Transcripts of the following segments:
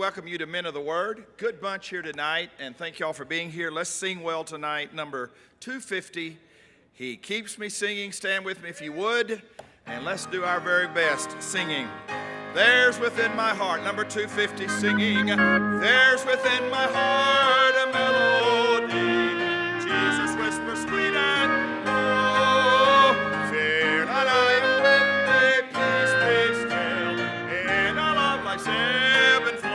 welcome you to Men of the Word. Good bunch here tonight, and thank y'all for being here. Let's sing well tonight, number 250. He keeps me singing. Stand with me if you would, and let's do our very best singing. There's within my heart, number 250, singing. There's within my heart a melody. Jesus whispers sweet and low. Fear not, I am with thee. Peace be still. In a love like ebb and flow.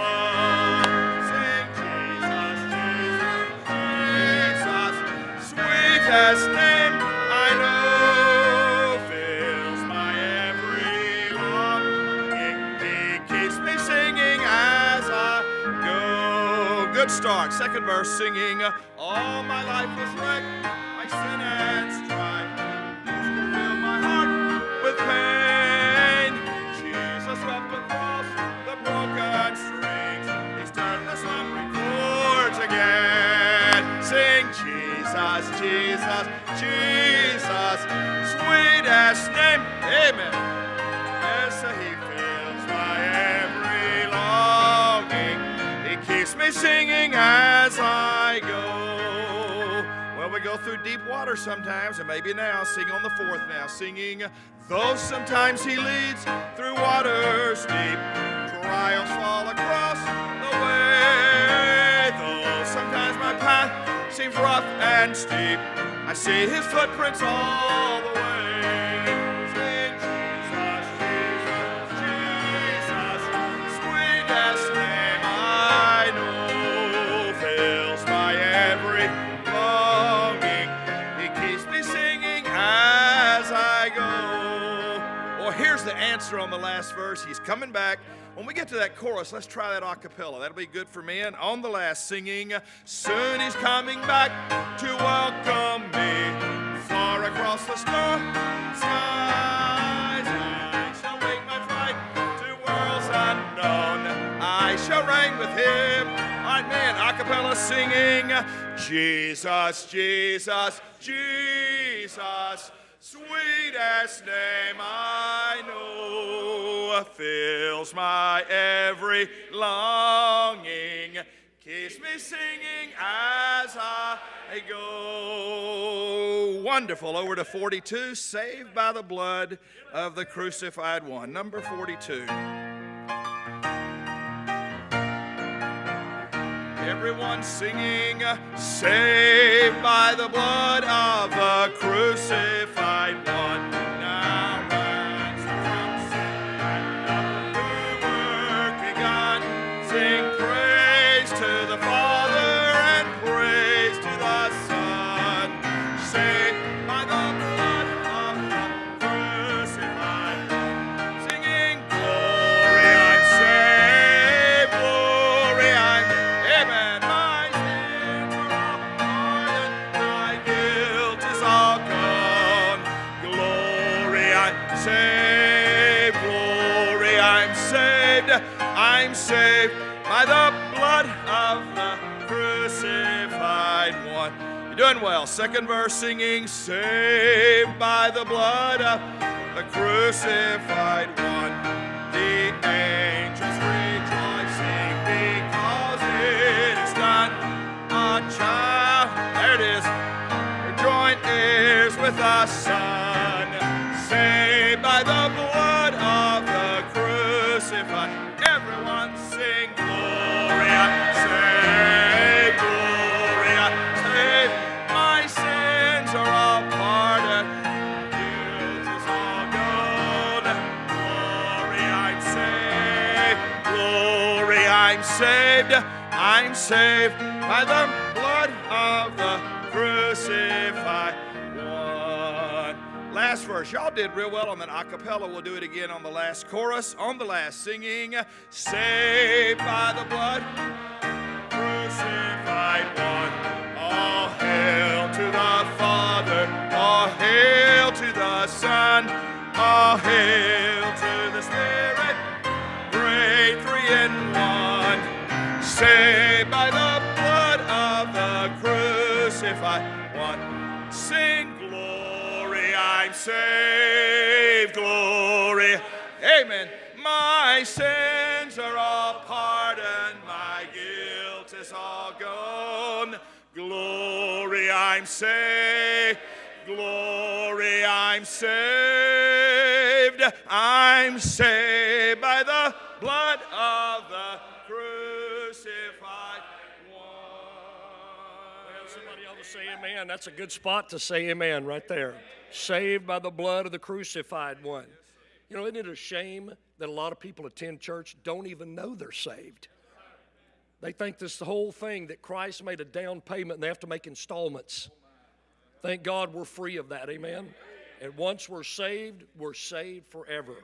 Sing Jesus, Jesus, Jesus. Sweetest name I know. Fills my every longing. He keeps me singing as I go. Good start. Second verse, singing. All my life was wrecked by sin and strife. You fill my heart with pain. Jesus wept across the broken strings. He's turned the slumbering chords again. Sing Jesus, Jesus, Jesus, sweetest name. Amen. Yes, he fills my every longing. He keeps me singing as I go. Well, we go through deep water sometimes, and maybe now, sing on the fourth now, singing, though sometimes he leads through waters deep, trials fall across the way, though sometimes my path seems rough and steep, I see his footprints all the way. Sing Jesus, Jesus, Jesus, sweetest name I know, fills my every longing. He keeps me singing as I go. Well, here's the answer on the last verse. He's coming back. When we get to that chorus, let's try that a cappella. That'll be good for men. On the last, singing, soon he's coming back to welcome me far across the skies. I shall wake my flight to worlds unknown. I shall reign with him. All right, men, a cappella singing, Jesus, Jesus, Jesus, sweetest name I know, fills my every longing, keeps me singing as I go. Wonderful. Over to 42, saved by the blood of the crucified one. Number 42. Everyone singing, saved by the blood of the crucified one. Now rise from sin and the work begun. Sing praise to the Father and praise to the Son. Saved by the blood of the crucified one. Singing, glory, I'm saved, glory, I'm amen. My sins are all pardoned, my guilt is all gone. Glory, I'm saved, glory, I'm saved. I'm saved by the blood of the crucified one. You're doing well. Second verse, singing, saved by the blood of the crucified one. The angels rejoicing because it is done. A child, there it is, we're joint heirs with the Son, saved by the blood of the crucified. Everyone sing, glory, I'm saved, glory, I'm saved. My sins are all pardoned, guilt is all gone. Glory, I'm saved, glory, I'm saved. I'm saved by the blood of the crucified one. Last verse. Y'all did real well on that a cappella. We'll do it again on the last chorus. On the last, singing, saved by the blood, crucified one. All hail to the Father, all hail to the Son, all hail to the Spirit, great three in one. Saved by the blood of the crucified one. Sing glory, I'm saved, glory. Amen. My sins are all pardoned. gone. Glory, I'm saved. Glory, I'm saved. I'm saved by the blood of the crucified one. Well, somebody ought to say amen. That's a good spot to say amen right there. Saved by the blood of the crucified one. You know, isn't it a shame that a lot of people attend church don't even know they're saved? They think this whole thing that Christ made a down payment and they have to make installments. Thank God we're free of that, amen? And once we're saved forever.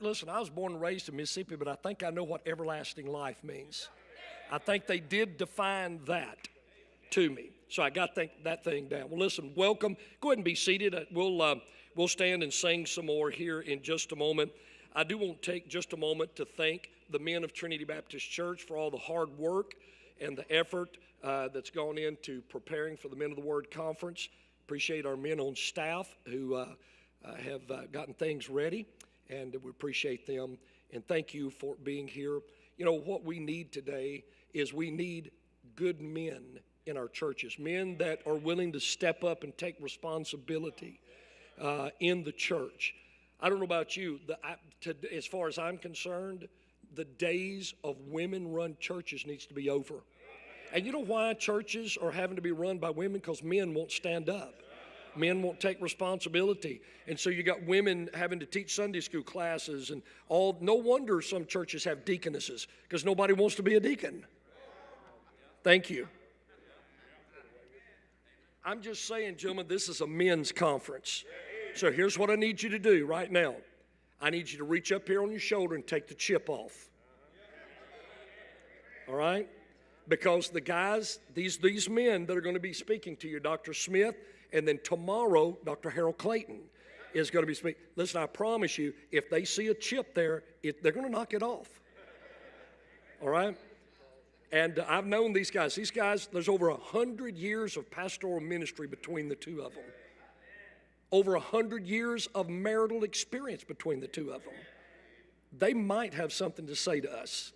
Listen, I was born and raised in Mississippi, but I think I know what everlasting life means. I think they did define that to me. So I got that thing down. Well, listen, welcome. Go ahead and be seated. We'll stand and sing some more here in just a moment. I do want to take just a moment to thank the men of Trinity Baptist Church for all the hard work and the effort that's gone into preparing for the Men of the Word Conference. Appreciate our men on staff who have gotten things ready, and we appreciate them. And thank you for being here. You know, what we need today is we need good men in our churches, men that are willing to step up and take responsibility in the church. I don't know about you, as far as I'm concerned, the days of women-run churches needs to be over. And you know why churches are having to be run by women? Because men won't stand up. Men won't take responsibility. And so you got women having to teach Sunday school classes and all. No wonder some churches have deaconesses, because nobody wants to be a deacon. Thank you. I'm just saying, gentlemen, this is a men's conference. So here's what I need you to do right now. I need you to reach up here on your shoulder and take the chip off. All right? Because the guys, these men that are going to be speaking to you, Dr. Smith, and then tomorrow, Dr. Harold Clayton is going to be speaking. Listen, I promise you, if they see a chip there, they're going to knock it off. All right? And I've known these guys. These guys, there's over 100 years of pastoral ministry between the two of them. Over 100 years of marital experience between the two of them. They might have something to say to us.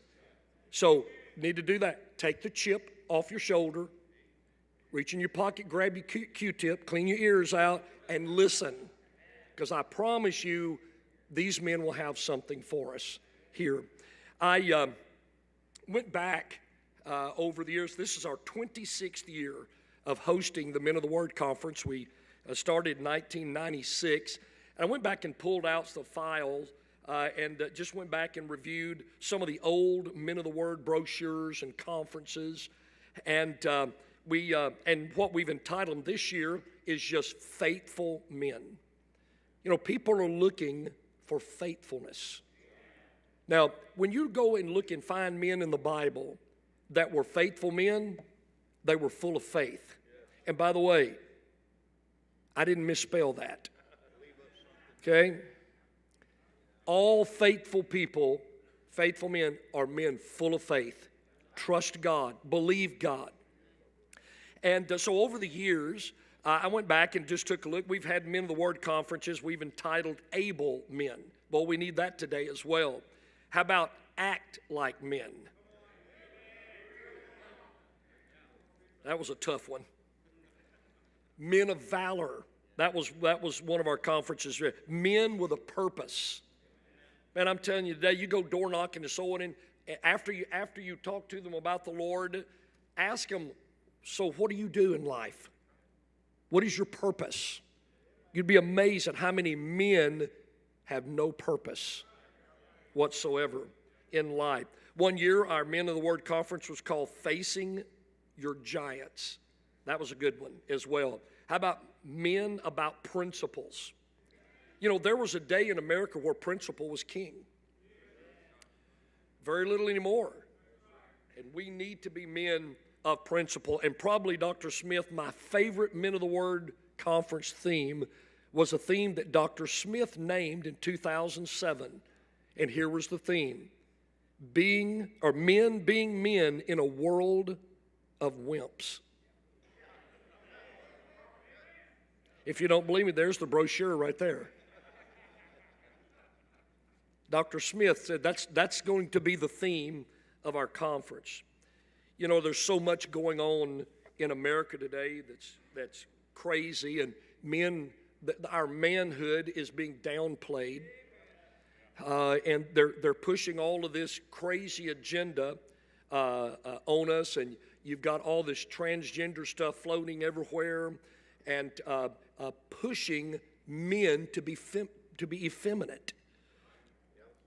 So, need to do that. Take the chip off your shoulder, reach in your pocket, grab your Q-tip, clean your ears out, and listen. Because I promise you, these men will have something for us here. I went back over the years. This is our 26th year of hosting the Men of the Word Conference. We started in 1996. And I went back and pulled out the files and just went back and reviewed some of the old Men of the Word brochures and conferences. And and what we've entitled them this year is just Faithful Men. You know, people are looking for faithfulness. Now, when you go and look and find men in the Bible that were faithful men, they were full of faith. And by the way, I didn't misspell that. Okay? All faithful people, faithful men, are men full of faith. Trust God. Believe God. And so over the years, I went back and just took a look. We've had Men of the Word conferences. We've entitled Able Men. Well, we need that today as well. How about Act Like Men? That was a tough one. Men of Valor. That was one of our conferences. Men with a purpose. Man, I'm telling you today, you go door knocking to someone, and after you talk to them about the Lord, ask them, so what do you do in life? What is your purpose? You'd be amazed at how many men have no purpose whatsoever in life. One year, our Men of the Word conference was called Facing Your Giants. That was a good one as well. How about Men About Principles? You know, there was a day in America where principle was king. Very little anymore. And we need to be men of principle. And probably, Dr. Smith, my favorite Men of the Word conference theme was a theme that Dr. Smith named in 2007. And here was the theme. Men being men in a world of wimps. If you don't believe me, there's the brochure right there. Dr. Smith said that's going to be the theme of our conference. You know, there's so much going on in America today that's crazy, and our manhood is being downplayed, and they're pushing all of this crazy agenda on us, and you've got all this transgender stuff floating everywhere, and pushing men to be effeminate.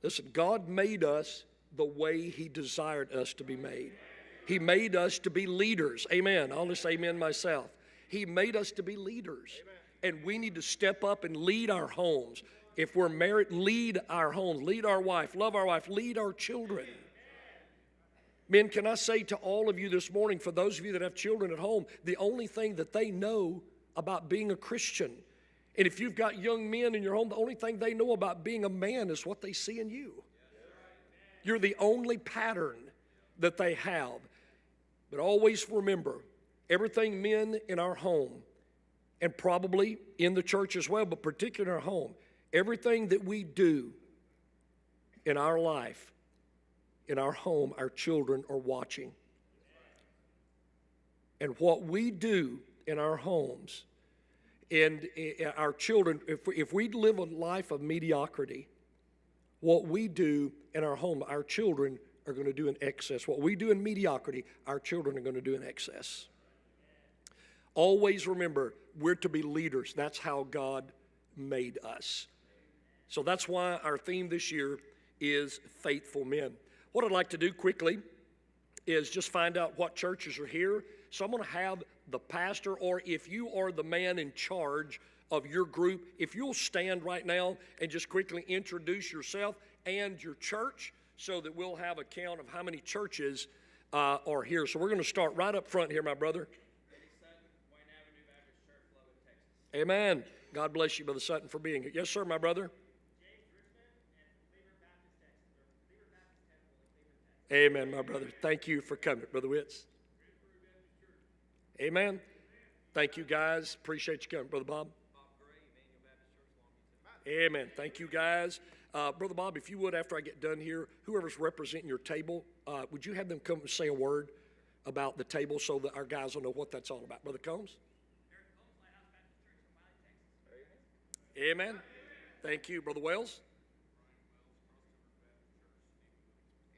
Listen, God made us the way He desired us to be made. He made us to be leaders. Amen. I'll just say amen myself. He made us to be leaders. And we need to step up and lead our homes. If we're married, lead our homes, lead our wife, love our wife, lead our children. Men, can I say to all of you this morning, for those of you that have children at home, the only thing that they know about being a Christian, and if you've got young men in your home, the only thing they know about being a man is what they see in you. You're the only pattern that they have. But always remember, everything men in our home, and probably in the church as well, but particularly in our home, everything that we do in our life, in our home, our children are watching. And what we do in our homes and our children, if we live a life of mediocrity, what we do in our home, our children are going to do in excess. What we do in mediocrity, our children are going to do in excess. Always remember, we're to be leaders. That's how God made us. So that's why our theme this year is Faithful Men. What I'd like to do quickly is just find out what churches are here. So I'm going to have the pastor, or if you are the man in charge of your group, if you'll stand right now and just quickly introduce yourself and your church, so that we'll have a count of how many churches are here. So we're going to start right up front here, my brother. Amen. God bless you, Brother Sutton, for being here. Yes, sir, my brother. Amen, my brother. Thank you for coming, Brother Witz. Amen. Thank you, guys. Appreciate you coming, Brother Bob. Amen. Thank you, guys. Brother Bob, if you would, after I get done here, whoever's representing your table, would you have them come and say a word about the table so that our guys will know what that's all about? Brother Combs? Amen. Thank you. Brother Wells?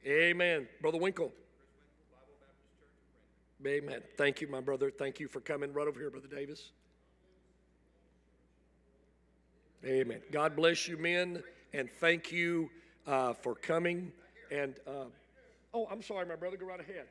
Amen. Brother Winkle? Amen. Thank you, my brother. Thank you for coming. Right over here, Brother Davis. Amen. God bless you, men, and thank you for coming. And, oh, I'm sorry, my brother. Go right ahead.